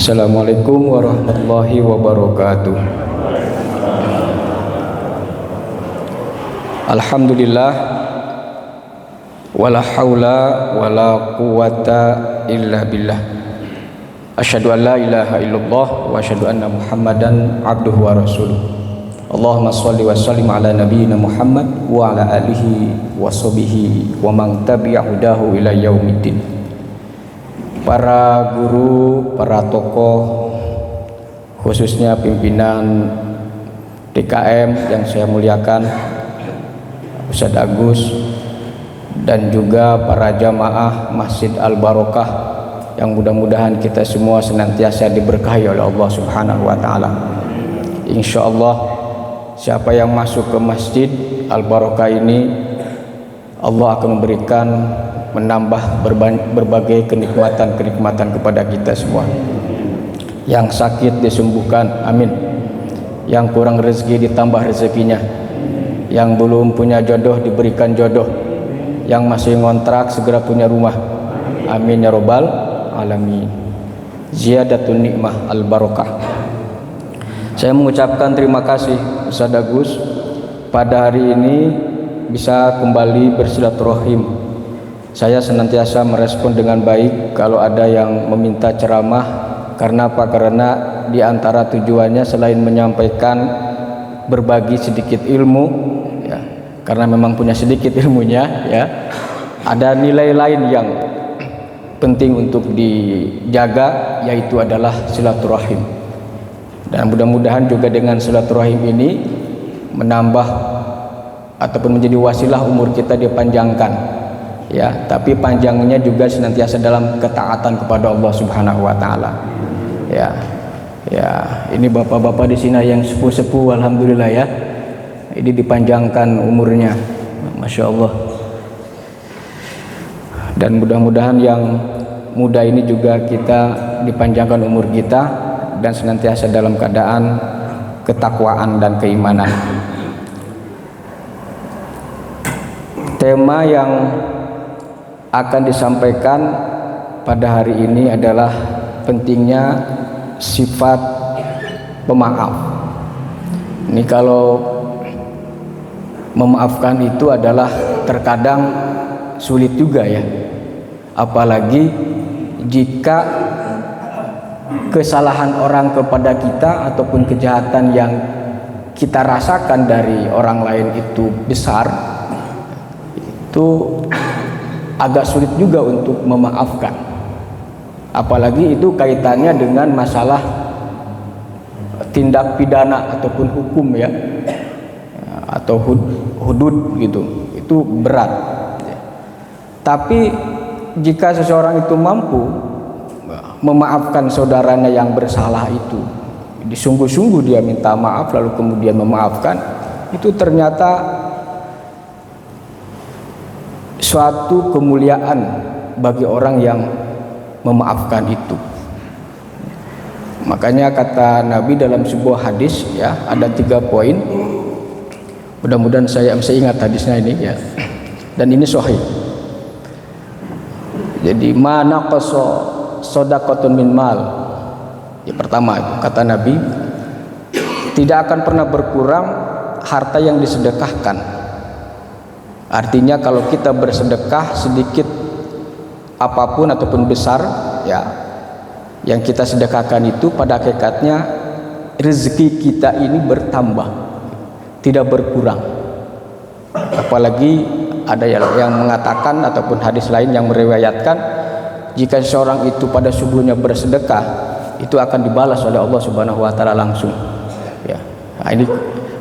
Assalamualaikum warahmatullahi wabarakatuh. Alhamdulillah, wala haula wala quwata illa billah. Asyhadu an la ilaha illallah wa asyhadu anna Muhammadan abduhu wa rasuluh. Allahumma shalli wa sallim ala nabiyyina Muhammad wa ala alihi wa sahbihi wa man tabi'a hudahu ila yaumiddin. Para guru, para tokoh, khususnya pimpinan DKM yang saya muliakan, Ustadz Agus, dan juga para jamaah Masjid Al-Barokah yang mudah-mudahan kita semua senantiasa diberkahi oleh Allah Subhanahu wa Ta'ala. Insya Allah, siapa yang masuk ke Masjid Al-Barokah ini, Allah akan memberikan, menambah berbagai kenikmatan kepada kita semua. Yang sakit disembuhkan, amin. Yang kurang rezeki ditambah rezekinya. Yang belum punya jodoh diberikan jodoh. Yang masih ngontrak segera punya rumah, amin ya robbal alamin. Ziyadatun nikmah al-barokah. Saya mengucapkan terima kasih Ustadz Agus pada hari ini bisa kembali bersilaturahim. Saya senantiasa merespon dengan baik kalau ada yang meminta ceramah. Karena apa? Karena di antara tujuannya selain menyampaikan, berbagi sedikit ilmu, ya, karena memang punya sedikit ilmunya, ya, ada nilai lain yang penting untuk dijaga, yaitu adalah silaturahim. Dan mudah-mudahan juga dengan silaturahim ini menambah ataupun menjadi wasilah umur kita dipanjangkan. Ya, tapi panjangnya juga senantiasa dalam ketaatan kepada Allah Subhanahu wa Ta'ala. Ya, ini bapak-bapak di sini yang sepuh-sepuh, alhamdulillah ya. Ini dipanjangkan umurnya, masya Allah. Dan mudah-mudahan yang muda ini juga kita dipanjangkan umur kita dan senantiasa dalam keadaan ketakwaan dan keimanan. Tema yang akan disampaikan pada hari ini adalah pentingnya sifat pemaaf. Ini kalau memaafkan itu adalah terkadang sulit juga ya, apalagi jika kesalahan orang kepada kita ataupun kejahatan yang kita rasakan dari orang lain itu besar, itu agak sulit juga untuk memaafkan, apalagi itu kaitannya dengan masalah tindak pidana ataupun hukum ya, atau hudud gitu, itu berat. Tapi jika seseorang itu mampu memaafkan saudaranya yang bersalah itu, disungguh-sungguh dia minta maaf lalu kemudian memaafkan, itu ternyata suatu kemuliaan bagi orang yang memaafkan itu. Makanya kata Nabi dalam sebuah hadis ya, ada 3 poin. Mudah-mudahan saya bisa ingat hadisnya ini ya. Dan ini sahih. Jadi mana naqasa shadaqatun min mal. Yang pertama itu kata Nabi, tidak akan pernah berkurang harta yang disedekahkan. Artinya kalau kita bersedekah sedikit apapun ataupun besar ya, yang kita sedekahkan itu pada hakikatnya rezeki kita ini bertambah, tidak berkurang. Apalagi ada yang mengatakan ataupun hadis lain yang meriwayatkan, jika seseorang itu pada subuhnya bersedekah, itu akan dibalas oleh Allah Subhanahu wa Ta'ala langsung ya. Nah, ini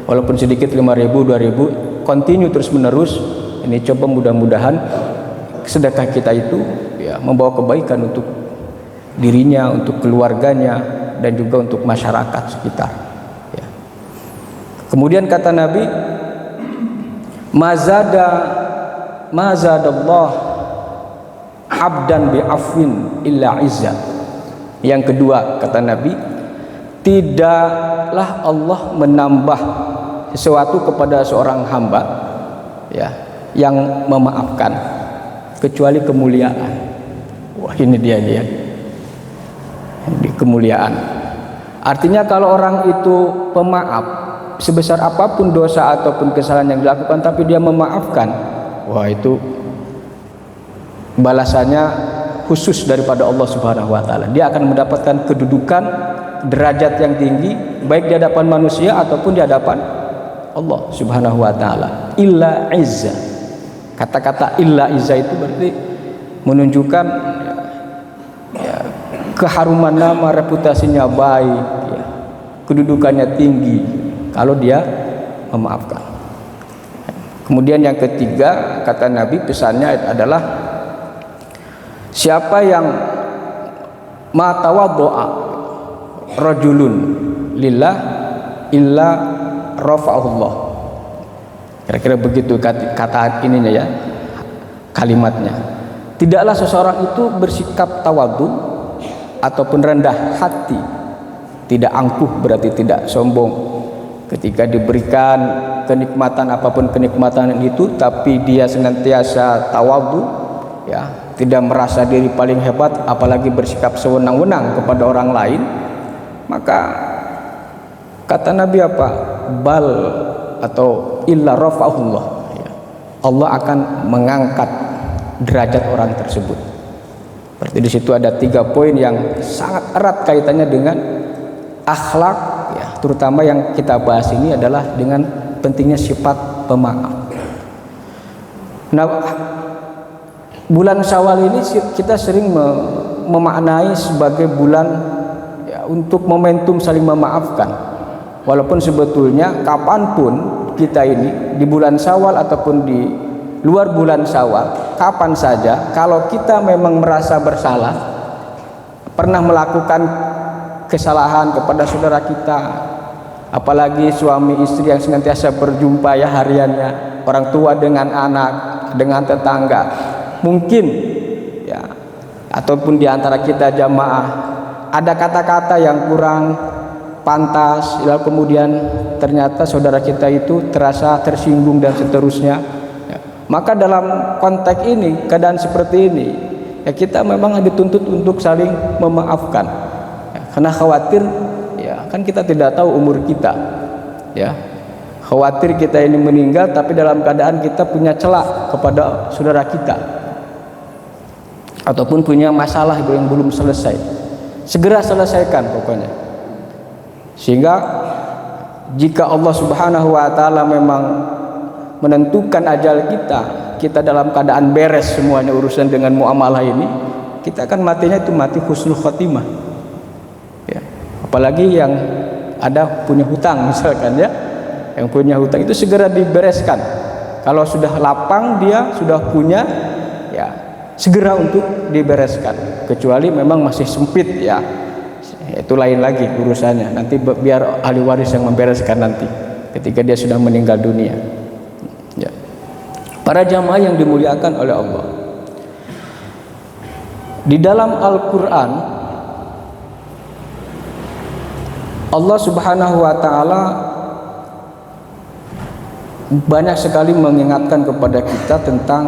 walaupun sedikit 5.000 2.000 continue terus menerus. Ini coba mudah-mudahan sedekah kita itu ya membawa kebaikan untuk dirinya, untuk keluarganya, dan juga untuk masyarakat sekitar ya. Kemudian kata Nabi, mazadallah abdan bi'afwin illa izzah. Yang kedua kata Nabi, tidaklah Allah menambah sesuatu kepada seorang hamba ya yang memaafkan kecuali kemuliaan. Wah, ini dia. di kemuliaan. Artinya kalau orang itu pemaaf, sebesar apapun dosa ataupun kesalahan yang dilakukan tapi dia memaafkan, wah itu balasannya khusus daripada Allah Subhanahu wa taala. Dia akan mendapatkan kedudukan derajat yang tinggi baik di hadapan manusia ataupun di hadapan Allah Subhanahu wa taala. Illa izza. Kata-kata illa izza itu berarti menunjukkan ya, keharuman nama, reputasinya baik, ya, kedudukannya tinggi kalau dia memaafkan. Kemudian yang ketiga, kata Nabi, pesannya adalah siapa yang ma tawaddo'a rajulun lillah illa rafa'ahullah. Kira-kira begitu kata ininya ya, kalimatnya. Tidaklah seseorang itu bersikap tawadhu ataupun rendah hati, tidak angkuh berarti tidak sombong ketika diberikan kenikmatan apapun kenikmatan itu, tapi dia senantiasa tawadhu, ya, tidak merasa diri paling hebat, apalagi bersikap sewenang-wenang kepada orang lain, maka kata Nabi apa? Bal atau illa rafa'ahullah, ya, Allah akan mengangkat derajat orang tersebut. Berarti di situ ada 3 poin yang sangat erat kaitannya dengan akhlak, ya, terutama yang kita bahas ini adalah dengan pentingnya sifat pemaaf. Nah, bulan Syawal ini kita sering memaknai sebagai bulan, ya, untuk momentum saling memaafkan. Walaupun sebetulnya kapanpun kita ini di bulan Syawal ataupun di luar bulan Syawal, kapan saja kalau kita memang merasa bersalah, pernah melakukan kesalahan kepada saudara kita, apalagi suami istri yang senantiasa berjumpa ya hariannya, orang tua dengan anak, dengan tetangga, mungkin ya, ataupun di antara kita jamaah ada kata-kata yang kurang pantas, lalu kemudian ternyata saudara kita itu terasa tersinggung dan seterusnya, ya, maka dalam konteks ini, keadaan seperti ini, ya, kita memang dituntut untuk saling memaafkan, ya, karena khawatir, ya, kan kita tidak tahu umur kita, ya, khawatir kita ini meninggal tapi dalam keadaan kita punya celah kepada saudara kita ataupun punya masalah yang belum selesai. Segera selesaikan pokoknya. Sehingga jika Allah Subhanahu wa taala memang menentukan ajal kita dalam keadaan beres semuanya urusan dengan muamalah ini, kita akan matinya itu mati husnul khotimah, ya. Apalagi yang ada punya hutang misalkan, ya, yang punya hutang itu segera dibereskan. Kalau sudah lapang dia sudah punya, ya, segera untuk dibereskan. Kecuali memang masih sempit, ya, itu lain lagi urusannya, nanti biar ahli waris yang membereskan nanti ketika dia sudah meninggal dunia, ya. Para jamaah yang dimuliakan oleh Allah, di dalam Al-Quran Allah Subhanahu wa ta'ala banyak sekali mengingatkan kepada kita tentang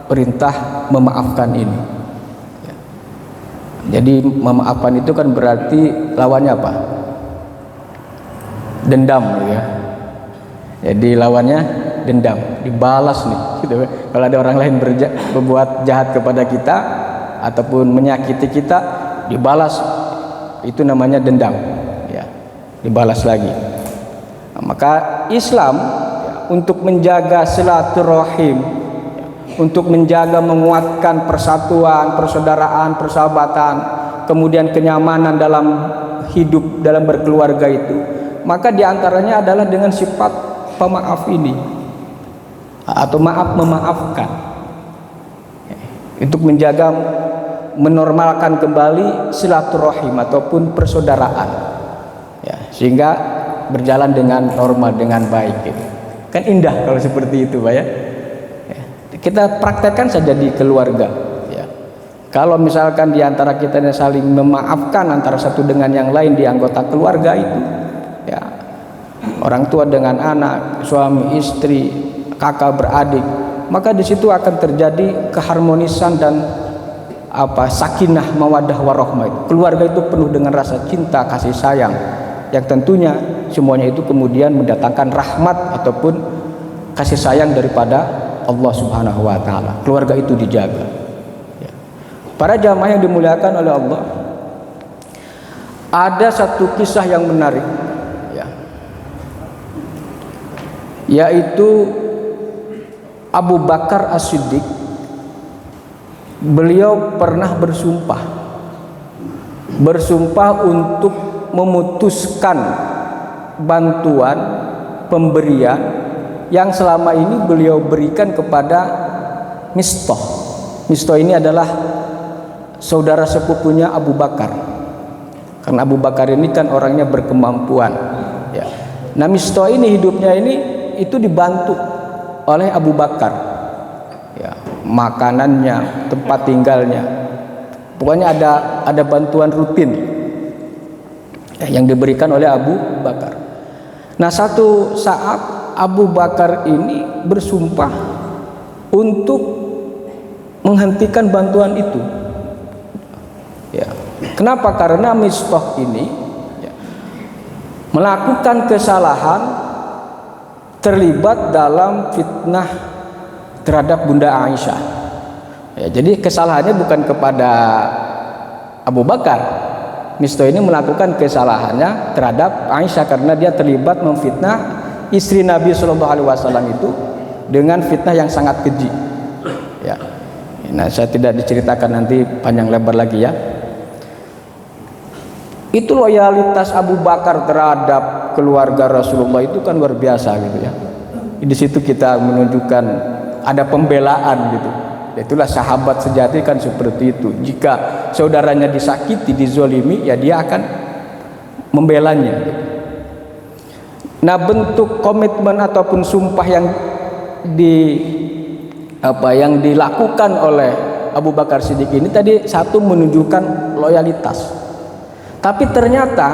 perintah memaafkan ini. Jadi memaafkan itu kan berarti lawannya apa? Dendam, ya. Jadi lawannya dendam, dibalas nih, gitu. Kalau ada orang lain berbuat jahat kepada kita ataupun menyakiti kita, dibalas, itu namanya dendam, ya, dibalas lagi. Nah, maka Islam, ya, untuk menjaga silaturahim, untuk menjaga menguatkan persatuan, persaudaraan, persahabatan, kemudian kenyamanan dalam hidup, dalam berkeluarga itu, maka diantaranya adalah dengan sifat pemaaf ini atau maaf memaafkan, untuk menjaga menormalkan kembali silaturahim ataupun persaudaraan, ya, sehingga berjalan dengan normal, dengan baik, gitu. Kan indah kalau seperti itu, Pak, ya. Kita praktekkan saja di keluarga, ya. Kalau misalkan di antara kita saling memaafkan antara satu dengan yang lain di anggota keluarga itu, ya, orang tua dengan anak, suami istri, kakak beradik, maka di situ akan terjadi keharmonisan dan sakinah, mawaddah, warahmah itu. Keluarga itu penuh dengan rasa cinta, kasih sayang, yang tentunya semuanya itu kemudian mendatangkan rahmat ataupun kasih sayang daripada Allah Subhanahu wa taala. Keluarga itu dijaga. Ya. Para jamaah yang dimuliakan oleh Allah, ada satu kisah yang menarik, ya, yaitu Abu Bakar As-Siddiq. Beliau pernah bersumpah untuk memutuskan bantuan pemberian yang selama ini beliau berikan kepada Mistah. Mistah ini adalah saudara sepupunya Abu Bakar. Karena Abu Bakar ini kan orangnya berkemampuan, ya. Nah, Mistah ini hidupnya ini itu dibantu oleh Abu Bakar, ya, makanannya, tempat tinggalnya, pokoknya ada bantuan rutin, ya, yang diberikan oleh Abu Bakar. Nah, satu saat Abu Bakar ini bersumpah untuk menghentikan bantuan itu, ya. Kenapa? Karena Mistah ini, ya, melakukan kesalahan, terlibat dalam fitnah terhadap Bunda Aisyah. Ya, jadi kesalahannya bukan kepada Abu Bakar. Mistah ini melakukan kesalahannya terhadap Aisyah karena dia terlibat memfitnah istri Nabi Shallallahu Alaihi Wasallam itu dengan fitnah yang sangat keji. Ya. Nah, saya tidak diceritakan, nanti panjang lebar lagi, ya. Itu loyalitas Abu Bakar terhadap keluarga Rasulullah itu kan luar biasa gitu, ya. Di situ kita menunjukkan ada pembelaan gitu. Itulah sahabat sejati kan seperti itu. Jika saudaranya disakiti, dizolimi, ya dia akan membelanya gitu. Nah, bentuk komitmen ataupun sumpah yang dilakukan oleh Abu Bakar Siddiq ini tadi satu menunjukkan loyalitas. Tapi ternyata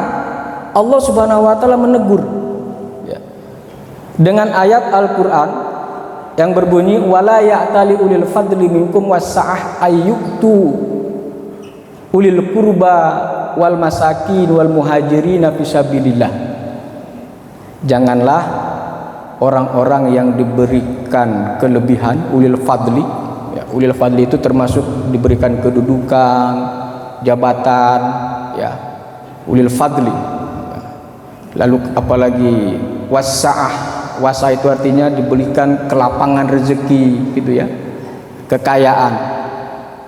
Allah Subhanahu wa taala menegur, ya, dengan ayat Al-Qur'an yang berbunyi wala ya'tali ulil fadli minkum wasa'ah ayyutu ulil qurba wal masakin wal muhajirin fisabilillah. Janganlah orang-orang yang diberikan kelebihan, ulil fadli, ya, ulil fadli itu termasuk diberikan kedudukan, jabatan, ya, ulil fadli. Lalu apalagi wasa'ah, wasa itu artinya diberikan kelapangan rezeki gitu, ya, kekayaan,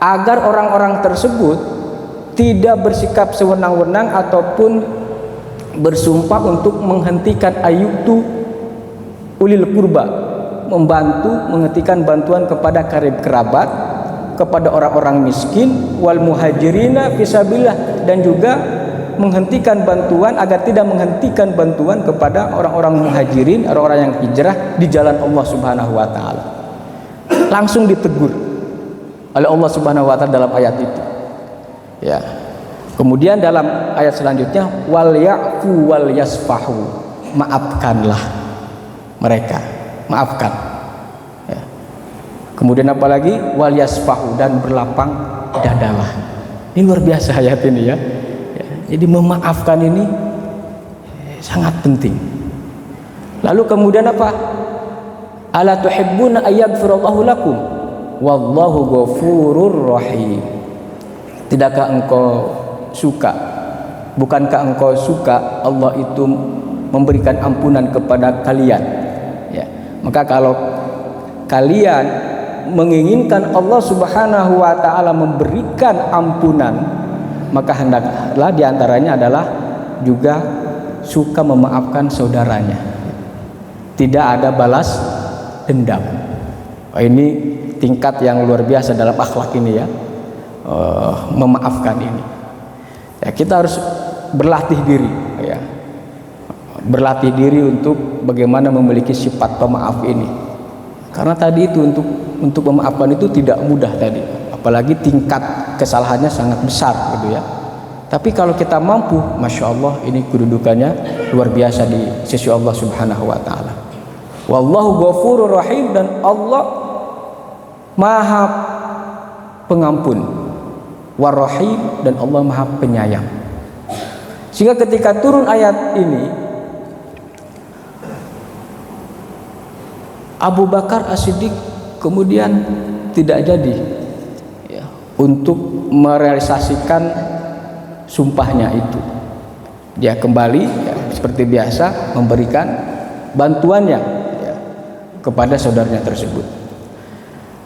agar orang-orang tersebut tidak bersikap sewenang-wenang ataupun bersumpah untuk menghentikan ayyutu ulil qurba, membantu menghentikan bantuan kepada karib kerabat, kepada orang-orang miskin, wal muhajirina fisabilillah, dan juga menghentikan bantuan agar tidak menghentikan bantuan kepada orang-orang muhajirin, orang-orang yang hijrah di jalan Allah Subhanahu wa taala. Langsung ditegur oleh Allah Subhanahu wa taala dalam ayat itu. Ya. Kemudian dalam ayat selanjutnya wal ya'fu wal yasfahu, maafkanlah mereka, maafkan. Ya. Kemudian apalagi wal yasfahu, dan berlapang dadalah. Ini luar biasa ayat ini, ya. Jadi memaafkan ini sangat penting. Lalu kemudian apa? Ala tuhibbuna ayyaghfirallahu lakum wallahu ghafurur rahim. Tidakkah engkau suka, bukankah engkau suka Allah itu memberikan ampunan kepada kalian, ya. Maka kalau kalian menginginkan Allah Subhanahu wa taala memberikan ampunan, maka hendaklah diantaranya adalah juga suka memaafkan saudaranya, tidak ada balas dendam. Ini tingkat yang luar biasa dalam akhlak ini, ya, memaafkan ini. Ya, kita harus berlatih diri, ya, berlatih diri untuk bagaimana memiliki sifat pemaaf ini. Karena tadi itu untuk memaafkan itu tidak mudah tadi. Apalagi tingkat kesalahannya sangat besar gitu, ya. Tapi kalau kita mampu, Masya Allah, ini kedudukannya luar biasa di sisi Allah Subhanahu wa ta'ala. Wallahu ghafurur rahim, dan Allah maha pengampun, War-Rahim, dan Allah Maha Penyayang. Sehingga ketika turun ayat ini, Abu Bakar As-Siddiq kemudian tidak jadi ya, untuk merealisasikan sumpahnya itu. Dia kembali ya, seperti biasa memberikan bantuannya ya, kepada saudaranya tersebut.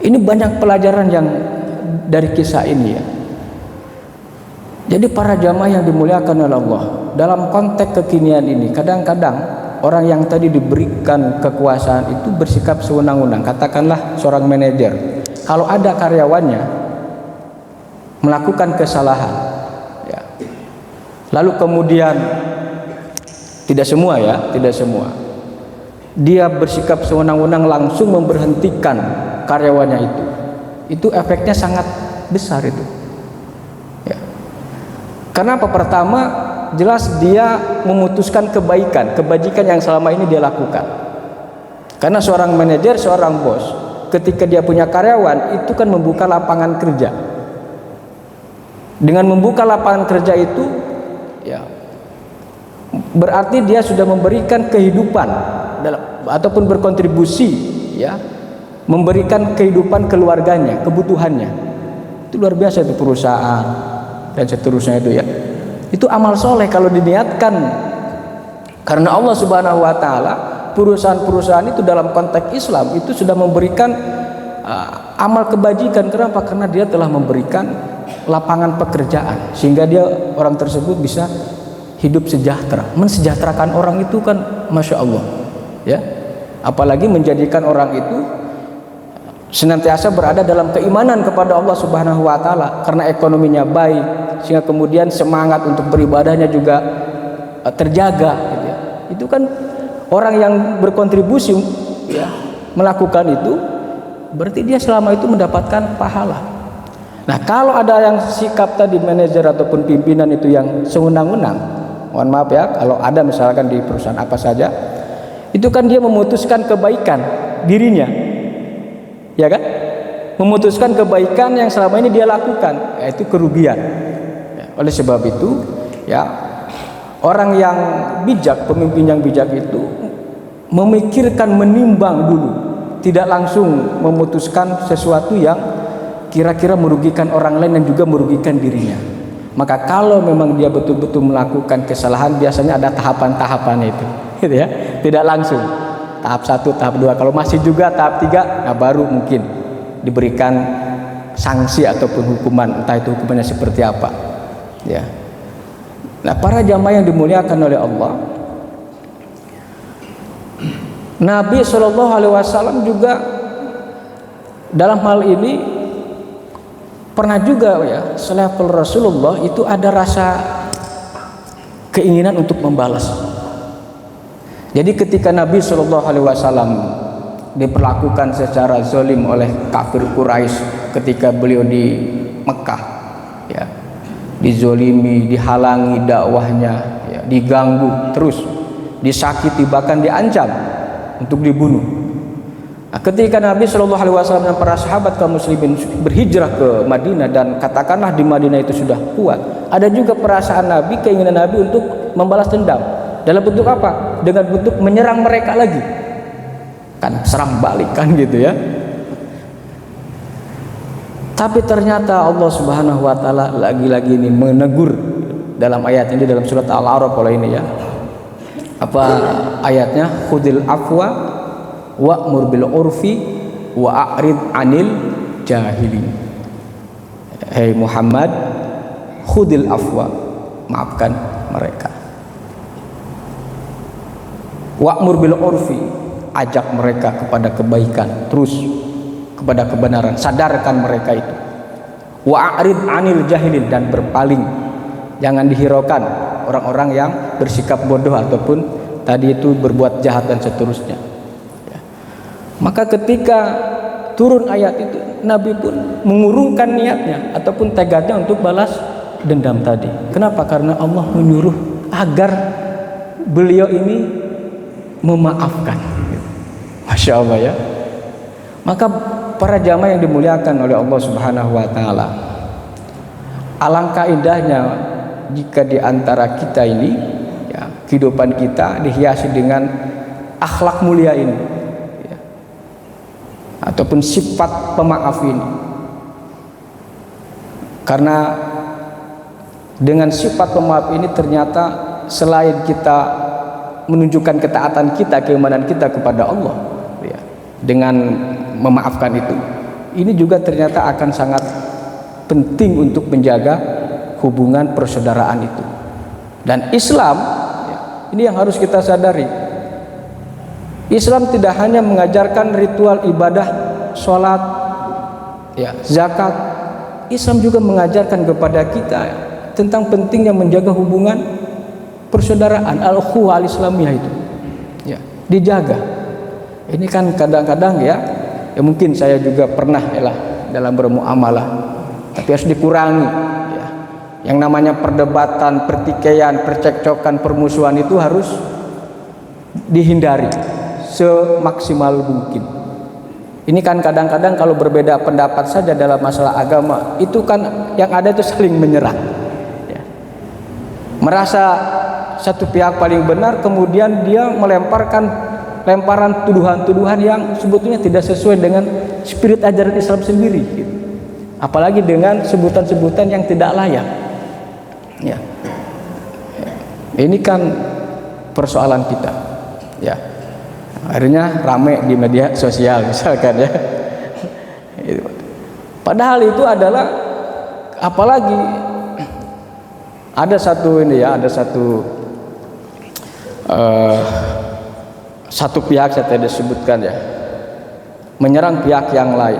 Ini banyak pelajaran yang dari kisah ini ya. Jadi para jamaah yang dimuliakan oleh Allah, dalam konteks kekinian ini kadang-kadang orang yang tadi diberikan kekuasaan itu bersikap sewenang-wenang. Katakanlah seorang manajer, kalau ada karyawannya melakukan kesalahan ya, lalu kemudian tidak semua ya, tidak semua, dia bersikap sewenang-wenang langsung memberhentikan karyawannya itu efeknya sangat besar itu ya. Karena apa? Pertama, jelas dia memutuskan kebajikan yang selama ini dia lakukan. Karena seorang manajer, seorang bos, ketika dia punya karyawan, itu kan membuka lapangan kerja. Dengan membuka lapangan kerja itu ya, berarti dia sudah memberikan kehidupan ataupun berkontribusi ya, memberikan kehidupan keluarganya, kebutuhannya. Itu luar biasa itu perusahaan dan seterusnya itu ya. Itu amal soleh kalau diniatkan. Karena Allah Subhanahu wa Ta'ala, perusahaan-perusahaan itu dalam konteks Islam itu sudah memberikan amal kebajikan. Kenapa? Karena dia telah memberikan lapangan pekerjaan sehingga dia, orang tersebut bisa hidup sejahtera. Mensejahterakan orang itu kan Masya Allah ya. Apalagi menjadikan orang itu senantiasa berada dalam keimanan kepada Allah Subhanahu wa Ta'ala, karena ekonominya baik, sehingga kemudian semangat untuk beribadahnya juga terjaga gitu ya. Itu kan orang yang berkontribusi ya, melakukan itu, berarti dia selama itu mendapatkan pahala. Nah, kalau ada yang sikap tadi manajer ataupun pimpinan itu yang sewenang-wenang, mohon maaf ya, kalau ada misalkan di perusahaan apa saja, itu kan dia memutuskan kebaikan dirinya, ya kan? Memutuskan kebaikan yang selama ini dia lakukan, yaitu kerugian. Oleh sebab itu ya, orang yang bijak, pemimpin yang bijak itu memikirkan, menimbang dulu, tidak langsung memutuskan sesuatu yang kira-kira merugikan orang lain dan juga merugikan dirinya. Maka kalau memang dia betul-betul melakukan kesalahan, biasanya ada tahapan-tahapannya itu gitu ya, tidak langsung tahap 1, tahap 2. Kalau masih juga tahap 3, nah baru mungkin diberikan sanksi ataupun hukuman, entah itu hukumannya seperti apa ya. Nah, para jamaah yang dimuliakan oleh Allah, Nabi SAW juga dalam hal ini pernah juga ya, selevel Rasulullah itu ada rasa keinginan untuk membalas. Jadi ketika Nabi SAW diperlakukan secara zalim oleh kafir Quraisy ketika beliau di Mekah ya, dizolimi, dihalangi dakwahnya ya, diganggu terus, disakiti, bahkan diancam untuk dibunuh. Nah, ketika Nabi SAW dan para sahabat kaum muslimin berhijrah ke Madinah, dan katakanlah di Madinah itu sudah kuat, ada juga perasaan Nabi, keinginan Nabi untuk membalas dendam. Dalam bentuk apa? Dengan bentuk menyerang mereka lagi, kan serang balik kan gitu ya. Tapi ternyata Allah Subhanahu wa Ta'ala lagi-lagi ini menegur dalam ayat ini, dalam surat Al-A'raf kalau ini ya. Apa ayatnya? Khudil afwa wa'mur bil urfi wa'rid 'anil jahilin. Hei Muhammad, khudil afwa, maafkan mereka. Wa'mur bil urfi, ajak mereka kepada kebaikan, terus kepada kebenaran, sadarkan mereka itu. Wa'rid 'anil jahilin, dan berpaling, jangan dihiraukan orang-orang yang bersikap bodoh ataupun tadi itu berbuat jahat dan seterusnya ya. Maka ketika turun ayat itu, Nabi pun mengurungkan niatnya ataupun tekadnya untuk balas dendam tadi. Kenapa? Karena Allah menyuruh agar beliau ini memaafkan. Masya Allah ya. Maka para jamaah yang dimuliakan oleh Allah Subhanahu wa Ta'ala, Alangkah indahnya jika di antara kita ini, ya, kehidupan kita dihiasi dengan akhlak mulia ini, ya, ataupun sifat pemaaf ini. Karena dengan sifat pemaaf ini ternyata selain kita menunjukkan ketaatan kita, keimanan kita kepada Allah, ya, dengan memaafkan itu, ini juga ternyata akan sangat penting untuk menjaga hubungan persaudaraan itu. Dan Islam, ya, ini yang harus kita sadari. Islam tidak hanya mengajarkan ritual ibadah, sholat, ya, zakat. Islam juga mengajarkan kepada kita tentang pentingnya menjaga hubungan persaudaraan, al-ukhuwah al-islamiyah itu, ya, dijaga. Ini kan kadang-kadang ya mungkin saya juga pernah dalam bermuamalah, tapi harus dikurangi, ya. Yang namanya perdebatan, pertikaian, percekcokan, permusuhan itu harus dihindari semaksimal mungkin. Ini kan kadang-kadang kalau berbeda pendapat saja dalam masalah agama, itu kan yang ada itu saling menyerang, ya. Merasa satu pihak paling benar, kemudian dia melemparkan lemparan tuduhan-tuduhan yang sebetulnya tidak sesuai dengan spirit ajaran Islam sendiri, gitu. Apalagi dengan sebutan-sebutan yang tidak layak, ya. Ini kan persoalan kita, ya. Akhirnya rame di media sosial misalkan, ya. Padahal itu adalah, apalagi ada satu ini, ya, ada satu pihak saya tadi sebutkan, ya, menyerang pihak yang lain,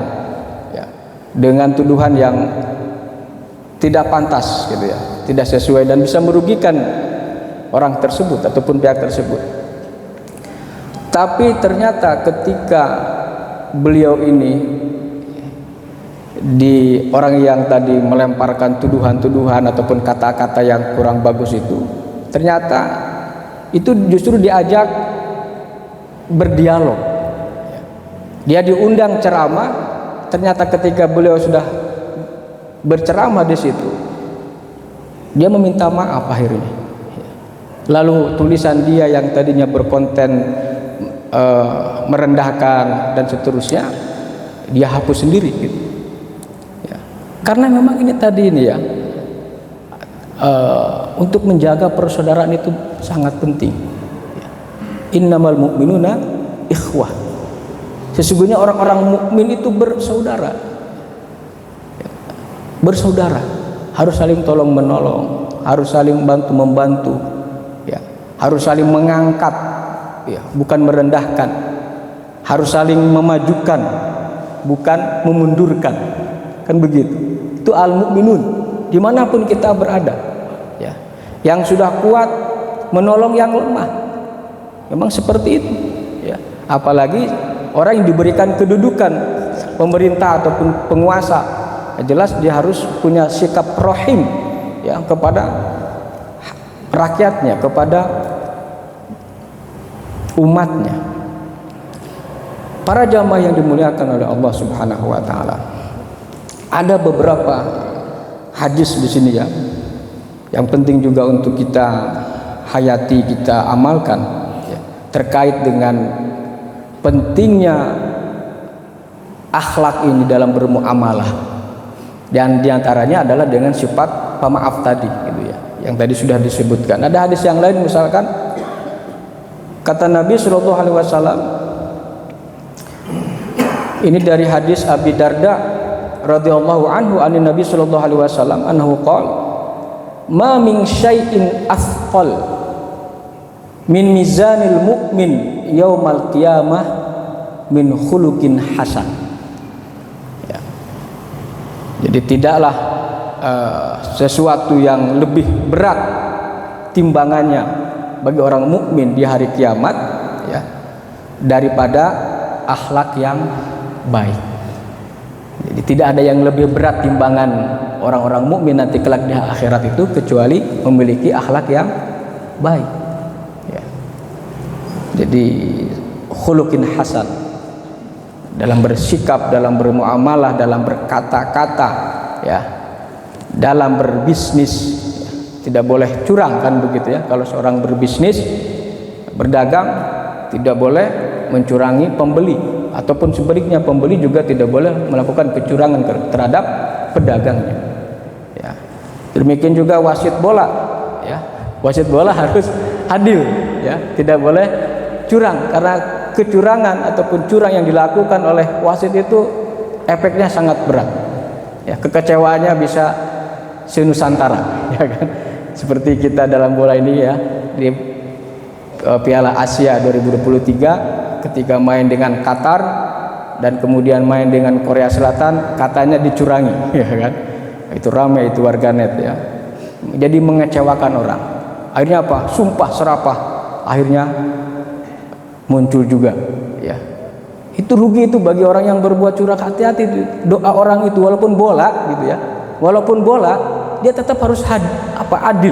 ya, dengan tuduhan yang tidak pantas, gitu, ya, tidak sesuai dan bisa merugikan orang tersebut ataupun pihak tersebut. Tapi ternyata ketika beliau ini di orang yang tadi melemparkan tuduhan-tuduhan ataupun kata-kata yang kurang bagus itu, ternyata itu justru diajak berdialog. Dia diundang ceramah, ternyata ketika beliau sudah berceramah di situ, dia meminta maaf akhirnya. Lalu tulisan dia yang tadinya berkonten merendahkan dan seterusnya, dia hapus sendiri, gitu, ya. Karena memang ini tadi ini, ya, untuk menjaga persaudaraan itu sangat penting, ya. Innamal mu'minuna ikhwah. Sesungguhnya orang-orang mukmin itu bersaudara, ya. Bersaudara, harus saling tolong menolong, harus saling bantu membantu, ya, harus saling mengangkat, ya, bukan merendahkan, harus saling memajukan, bukan memundurkan, kan begitu. Itu al-mu'minun dimanapun kita berada, ya. Yang sudah kuat menolong yang lemah, memang seperti itu, ya. Apalagi orang yang diberikan kedudukan pemerintah ataupun penguasa, jelas dia harus punya sikap rahim, ya, kepada rakyatnya, kepada umatnya. Para jamaah yang dimuliakan oleh Allah Subhanahu wa taala, ada beberapa hadis di sini, ya, yang penting juga untuk kita hayati, kita amalkan, ya, terkait dengan pentingnya akhlak ini dalam bermuamalah, dan diantaranya adalah dengan sifat pemaaf tadi, gitu, ya, yang tadi sudah disebutkan. Ada hadis yang lain, misalkan kata Nabi Shallallahu Alaihi Wasallam, ini dari hadis Abi Darda radhiyallahu anhu an Nabi Shallallahu Alaihi Wasallam anhu qala ma min syai'in athqal min mizanil mu'min yaumal qiyamah min khuluqin hasan, ya. Jadi tidaklah sesuatu yang lebih berat timbangannya bagi orang mukmin di hari kiamat, ya, daripada akhlak yang baik. Jadi tidak ada yang lebih berat timbangan orang-orang mukmin nanti kelak di akhirat itu kecuali memiliki akhlak yang baik, ya. Jadi khuluqin hasan, dalam bersikap, dalam bermuamalah, dalam berkata-kata, ya, dalam berbisnis tidak boleh curang, kan begitu ya. Kalau seorang berbisnis, berdagang, tidak boleh mencurangi pembeli, ataupun sebaliknya pembeli juga tidak boleh melakukan kecurangan terhadap pedagangnya ya. Demikian juga wasit bola ya, wasit bola harus adil ya, tidak boleh curang, karena kecurangan ataupun curang yang dilakukan oleh wasit itu efeknya sangat berat ya, kekecewaannya bisa senusantara ya kan. Seperti kita dalam bola ini ya, di Piala Asia 2023 ketika main dengan Qatar dan kemudian main dengan Korea Selatan, katanya dicurangi ya kan. Itu ramai itu warganet ya. Jadi mengecewakan orang. Akhirnya apa? Sumpah serapah. Akhirnya muncul juga ya. Itu rugi itu bagi orang yang berbuat curang. Hati-hati doa orang itu, walaupun bola gitu ya. Walaupun bola, dia tetap harus adil,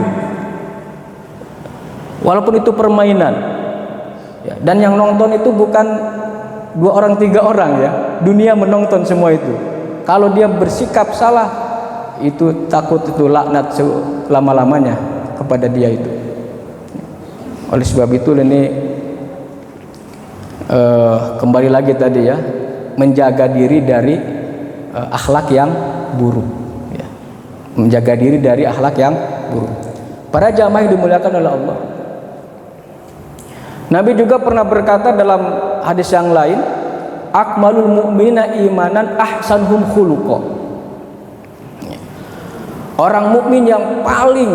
walaupun itu permainan ya. Dan yang nonton itu bukan 2 orang 3 orang ya, dunia menonton semua itu. Kalau dia bersikap salah, itu takut itu laknat selama-lamanya kepada dia itu. Oleh sebab itu ini kembali lagi tadi ya, menjaga diri dari akhlak yang buruk, menjaga diri dari akhlak yang buruk. Para jamaah yang dimuliakan oleh Allah, Nabi juga pernah berkata dalam hadis yang lain, akmalul mu'minina imanan ahsanhum khuluqa. Orang mukmin yang paling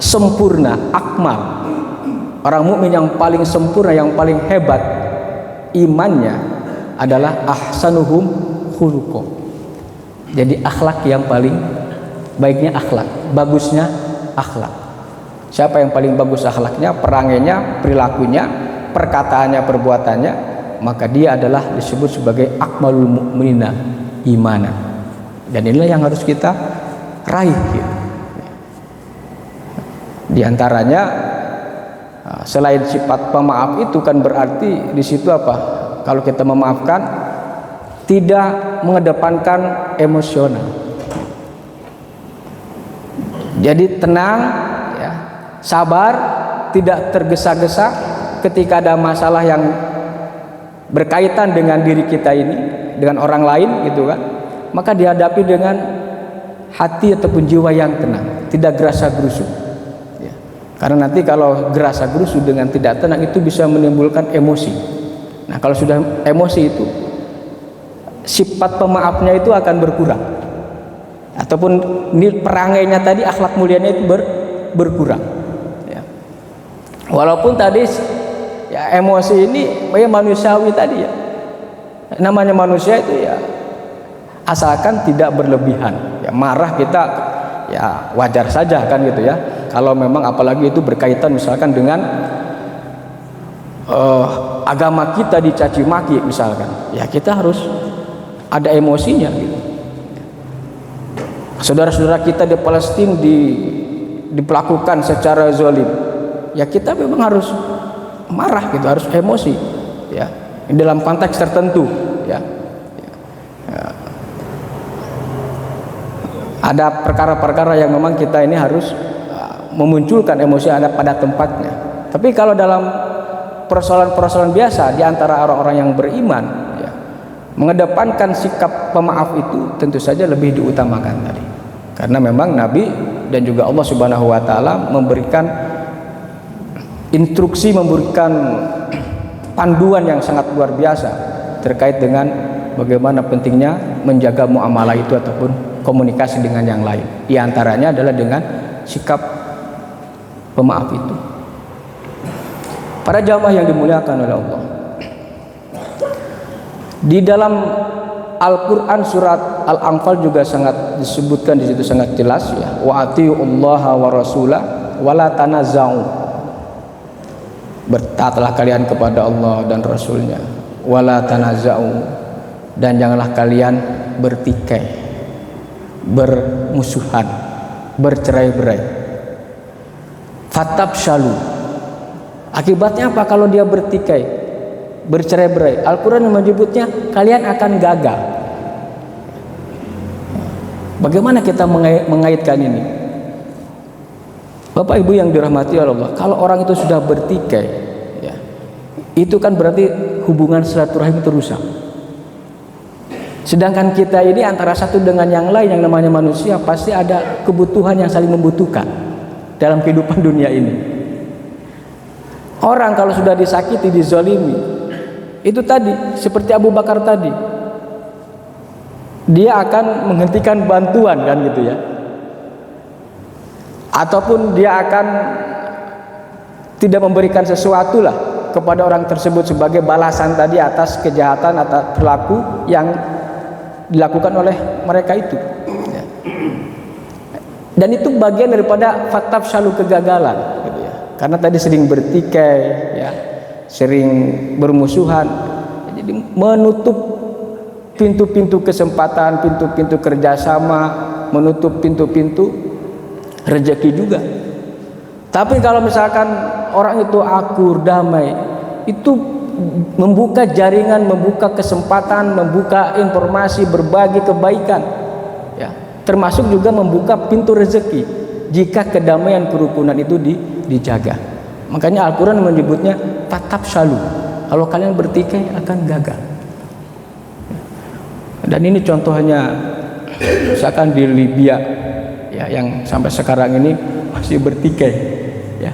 sempurna, akmal, orang mukmin yang paling sempurna, yang paling hebat imannya adalah ahsanuhum khuluqa. Jadi akhlak yang paling baiknya akhlak, bagusnya akhlak. Siapa yang paling bagus akhlaknya, perangainya, perilakunya, perkataannya, perbuatannya, maka dia adalah disebut sebagai akmalul mu'minina imana. Dan inilah yang harus kita raih gitu. Di antaranya selain sifat pemaaf itu kan berarti di situ apa? Kalau kita memaafkan, tidak mengedepankan emosional. Jadi tenang ya, sabar, tidak tergesa-gesa ketika ada masalah yang berkaitan dengan diri kita ini, dengan orang lain gitu kan. Maka dihadapi dengan hati ataupun jiwa yang tenang, tidak gerasa-gerusu ya. Karena nanti kalau gerasa-gerusu dengan tidak tenang itu bisa menimbulkan emosi. Nah, kalau sudah emosi itu sifat pemaafnya itu akan berkurang, ataupun perangainya tadi, akhlak mulianya itu berkurang ya. Walaupun tadi ya emosi ini ya manusiawi tadi ya, namanya manusia itu ya, asalkan tidak berlebihan ya. Marah kita ya wajar saja kan gitu ya, kalau memang apalagi itu berkaitan misalkan dengan agama kita dicaci maki misalkan, ya kita harus ada emosinya gitu. Saudara-saudara kita di Palestina diperlakukan secara zalim, ya kita memang harus marah gitu, harus emosi ya, dalam konteks tertentu ya. Ada perkara-perkara yang memang kita ini harus memunculkan emosi ada pada tempatnya. Tapi kalau dalam persoalan-persoalan biasa di antara orang-orang yang beriman, mengedepankan sikap pemaaf itu tentu saja lebih diutamakan tadi, karena memang Nabi dan juga Allah Subhanahu wa taala memberikan instruksi, memberikan panduan yang sangat luar biasa terkait dengan bagaimana pentingnya menjaga muamalah itu ataupun komunikasi dengan yang lain. Di antaranya adalah dengan sikap pemaaf itu. Para jamaah yang dimuliakan oleh Allah, di dalam Al-Quran surat Al-Anfal juga sangat disebutkan, di situ sangat jelas ya, wa atiullaha wa rasulah wa la tanaza'u, bertaatlah kalian kepada Allah dan Rasulnya, wa la tanaza'u, dan janganlah kalian bertikai, bermusuhan, bercerai-berai. Fatabshalu, akibatnya apa kalau dia bertikai, bercerai-berai? Al-Quran menyebutnya kalian akan gagal. Bagaimana kita mengaitkan ini? Bapak Ibu yang dirahmati Allah, kalau orang itu sudah bertikai, ya, itu kan berarti hubungan silaturahim itu rusak. Sedangkan kita ini antara satu dengan yang lain, yang namanya manusia, pasti ada kebutuhan yang saling membutuhkan dalam kehidupan dunia ini. Orang kalau sudah disakiti, dizolimi, itu tadi seperti Abu Bakar tadi, dia akan menghentikan bantuan, kan gitu ya, ataupun dia akan tidak memberikan sesuatu lah kepada orang tersebut sebagai balasan tadi atas kejahatan atau perilaku yang dilakukan oleh mereka itu. Dan itu bagian daripada fatab syalu kegagalan, gitu ya. Karena tadi sering bertikai, ya, sering bermusuhan, jadi menutup pintu-pintu kesempatan, pintu-pintu kerjasama, menutup pintu-pintu rezeki juga. Tapi kalau misalkan orang itu akur, damai, itu membuka jaringan, membuka kesempatan, membuka informasi, berbagi kebaikan, ya, termasuk juga membuka pintu rezeki jika kedamaian kerukunan itu dijaga. Makanya Al-Quran menyebutnya tatap syalu, kalau kalian bertikai akan gagal. Dan ini contohnya misalkan di Libya, ya, yang sampai sekarang ini masih bertikai, ya.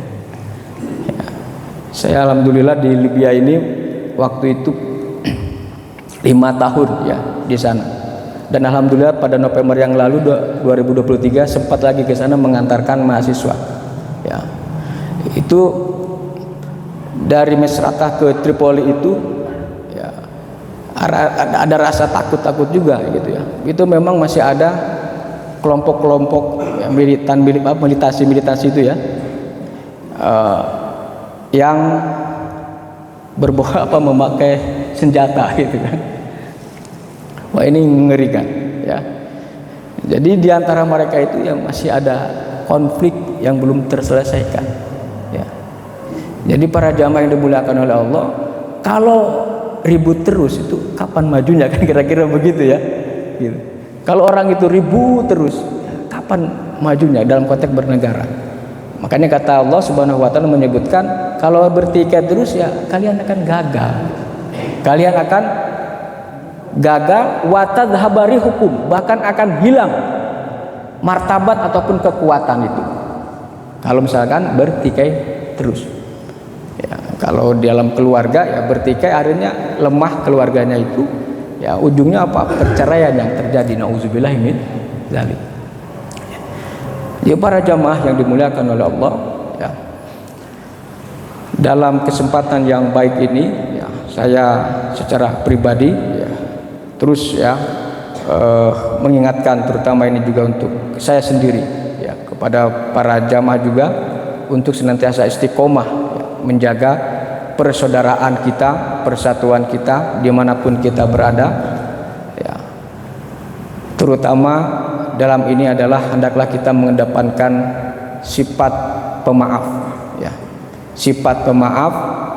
Saya alhamdulillah di Libya ini waktu itu 5 tahun, ya, di sana. Dan alhamdulillah pada November yang lalu 2023 sempat lagi ke sana mengantarkan mahasiswa. Ya. Itu dari Misrata ke Tripoli itu, ya, ada rasa takut-takut juga, gitu ya. Itu memang masih ada kelompok-kelompok, ya, militasi itu, ya, yang memakai senjata, gitu kan. Wah, ini mengerikan, ya. Jadi di antara mereka itu yang masih ada konflik yang belum terselesaikan, ya. Jadi para jamaah yang dimuliakan oleh Allah, kalau ribut terus itu kapan majunya, kan kira-kira begitu, ya, gitu. Kalau orang itu ribut terus, kapan majunya dalam konteks bernegara? Makanya kata Allah Subhanahu wa taala menyebutkan kalau bertikai terus, ya, kalian akan gagal. Kalian akan gagal, wa tadhhabari hukum, bahkan akan hilang martabat ataupun kekuatan itu. Kalau misalkan bertikai terus. Ya, kalau dalam keluarga, ya, bertikai akhirnya lemah keluarganya itu, ya, ujungnya apa? Perceraian yang terjadi. Nauzubillah min dzalik. Ya, para jamaah yang dimuliakan oleh Allah, ya, dalam kesempatan yang baik ini, ya, saya secara pribadi, ya, terus, ya, mengingatkan terutama ini juga untuk saya sendiri, ya, kepada para jamaah juga untuk senantiasa istiqomah, ya, menjaga persaudaraan kita, persatuan kita dimanapun kita berada, ya. Terutama dalam ini adalah hendaklah kita mengedepankan sifat pemaaf, ya. Sifat pemaaf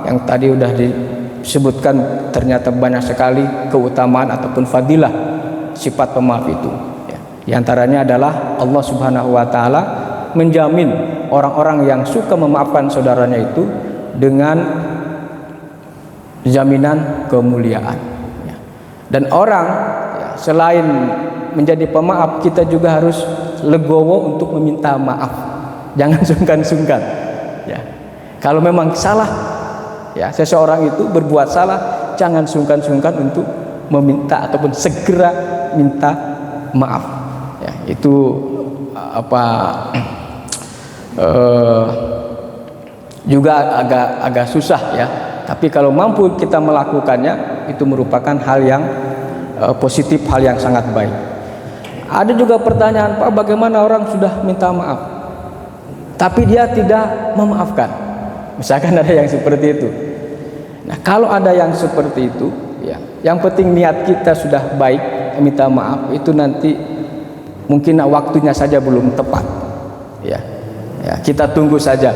yang tadi udah disebutkan, ternyata banyak sekali keutamaan ataupun fadilah sifat pemaaf itu, ya. Di antaranya adalah Allah Subhanahu wa taala menjamin orang-orang yang suka memaafkan saudaranya itu dengan jaminan kemuliaan, ya. Dan orang, ya, selain menjadi pemaaf, kita juga harus legowo untuk meminta maaf. Jangan sungkan-sungkan, ya. Kalau memang salah, ya, seseorang itu berbuat salah, jangan sungkan-sungkan untuk meminta ataupun segera minta maaf, ya. Itu juga agak susah, ya. Tapi kalau mampu kita melakukannya, itu merupakan hal yang positif, hal yang sangat baik. Ada juga pertanyaan, Pak, bagaimana orang sudah minta maaf tapi dia tidak memaafkan? Misalkan ada yang seperti itu. Nah, kalau ada yang seperti itu, ya, yang penting niat kita sudah baik, minta maaf, itu nanti mungkin waktunya saja belum tepat, ya. Ya, kita tunggu saja.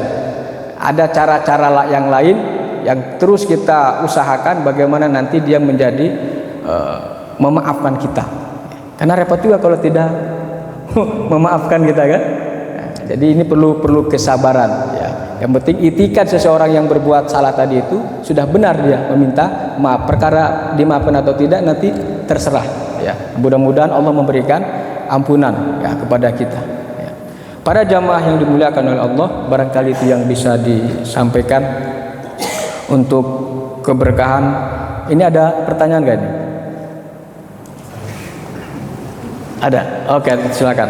Ada cara-cara yang lain yang terus kita usahakan bagaimana nanti dia menjadi memaafkan kita. Karena repot juga kalau tidak memaafkan kita kan. Nah, jadi ini perlu kesabaran ya. Yang penting itikad seseorang yang berbuat salah tadi itu sudah benar dia meminta maaf. Perkara dimaafkan atau tidak nanti terserah ya. Mudah-mudahan Allah memberikan ampunan ya kepada kita ya. Para jamaah yang dimuliakan oleh Allah, barangkali itu yang bisa disampaikan untuk keberkahan. Ini ada pertanyaan gak nih? Ada? Oke, silakan.